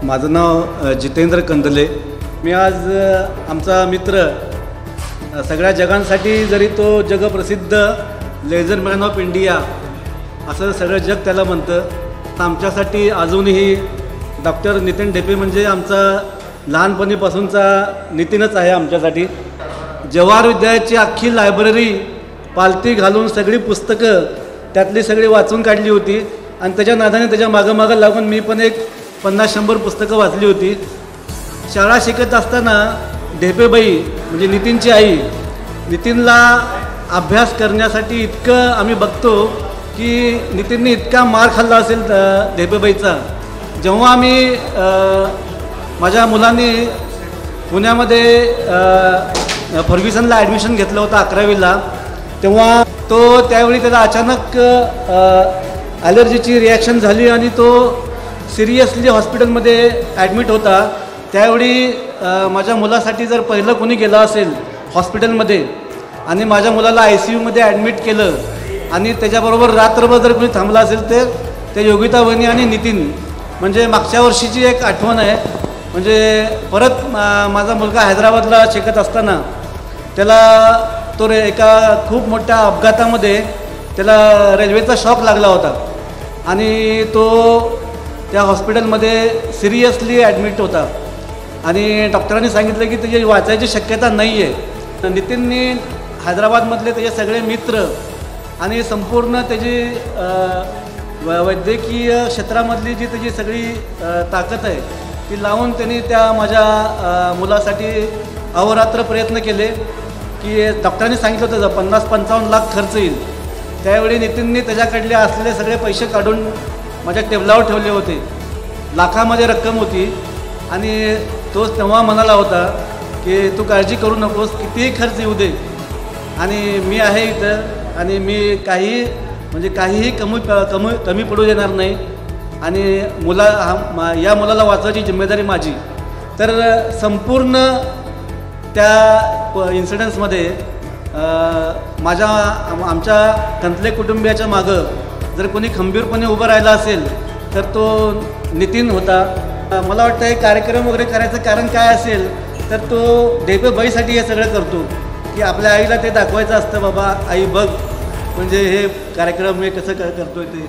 माझं नाव जितेंद्र कंदले। मी आज आमचा मित्र सगळ्या जगांसाठी, जरी तो जगप्रसिद्ध लेझर मॅन ऑफ इंडिया असं सगळं जग त्याला म्हणतं, आमच्यासाठी अजूनही डॉक्टर नितीन ढेपे म्हणजे आमचा लहानपणीपासूनचा नितीनच आहे आमच्यासाठी। जवाहर विद्यालयाची अख्खी लायब्ररी पालथी घालून सगळी पुस्तकं त्यातली सगळी वाचून काढली होती आणि त्याच्या नादाने त्याच्या मागं लागून मी पण एक 50-100 पुस्तकं वाचली होती। शाळा शिकत असताना ढेपेबाई म्हणजे नितीनची आई, नितीनला अभ्यास करण्यासाठी इतकं आम्ही बघतो की नितीनने इतका मार खाल्ला असेल ढेपेबाईचा। जेव्हा आम्ही माझ्या मुलांनी पुण्यामध्ये फर्ग्युसनला ॲडमिशन घेतलं होतं 11वीला, तेव्हा त्यावेळी त्याला अचानक ॲलर्जीची रिॲक्शन झाली आणि तो सिरियसली हॉस्पिटलमध्ये ॲडमिट होता। त्यावेळी माझ्या मुलासाठी जर पहिलं कोणी गेलं असेल हॉस्पिटलमध्ये आणि माझ्या मुलाला ICUमध्ये ॲडमिट केलं आणि त्याच्याबरोबर रात्रभर जर कोणी थांबला असेल तर ते योगिता वहिनी आणि नितीन, म्हणजे मागच्या वर्षीची एक आठवण आहे। म्हणजे परत माझा मुलगा हैदराबादला शिकत असताना त्याला एका खूप मोठ्या अपघातामध्ये त्याला रेल्वेचा शॉक लागला होता आणि तो त्या हॉस्पिटलमध्ये सिरियसली ॲडमिट होता आणि डॉक्टरांनी सांगितलं की त्याची वाचायची शक्यता नाही आहे। नितीनने हैदराबादमधले त्याचे सगळे मित्र आणि संपूर्ण त्याची वैद्यकीय क्षेत्रामधली जी त्याची सगळी ताकद आहे ती लावून त्यांनी त्या माझ्या मुलासाठी अहोरात्र प्रयत्न केले की डॉक्टरांनी सांगितलं होतं 50-55 लाख खर्च येईल। त्यावेळी नितीनने त्याच्याकडले असलेले सगळे पैसे काढून माझ्या टेबलावर ठेवले होते, लाखामध्ये रक्कम होती आणि तोच तेव्हा म्हणाला होता की तू काळजी करू नकोस, कितीही खर्च येऊ दे आणि मी आहे इथं आणि मी काहीही कमी पडू देणार नाही आणि या मुलाला वाचवायची जिम्मेदारी माझी। तर संपूर्ण त्या इन्सिडन्समध्ये आमच्या कंतले कुटुंबियाच्या मागं जर कोणी खंबीरपणे उभं राहिला असेल तर तो नितीन होता। मला वाटतं हे कार्यक्रम वगैरे करायचं कारण काय असेल तर तो ढेपेबाईसाठी हे सगळं करतो की आपल्या आईला ते दाखवायचं असतं, बाबा आई बघ म्हणजे हे कार्यक्रम हे कसं करतोय ते।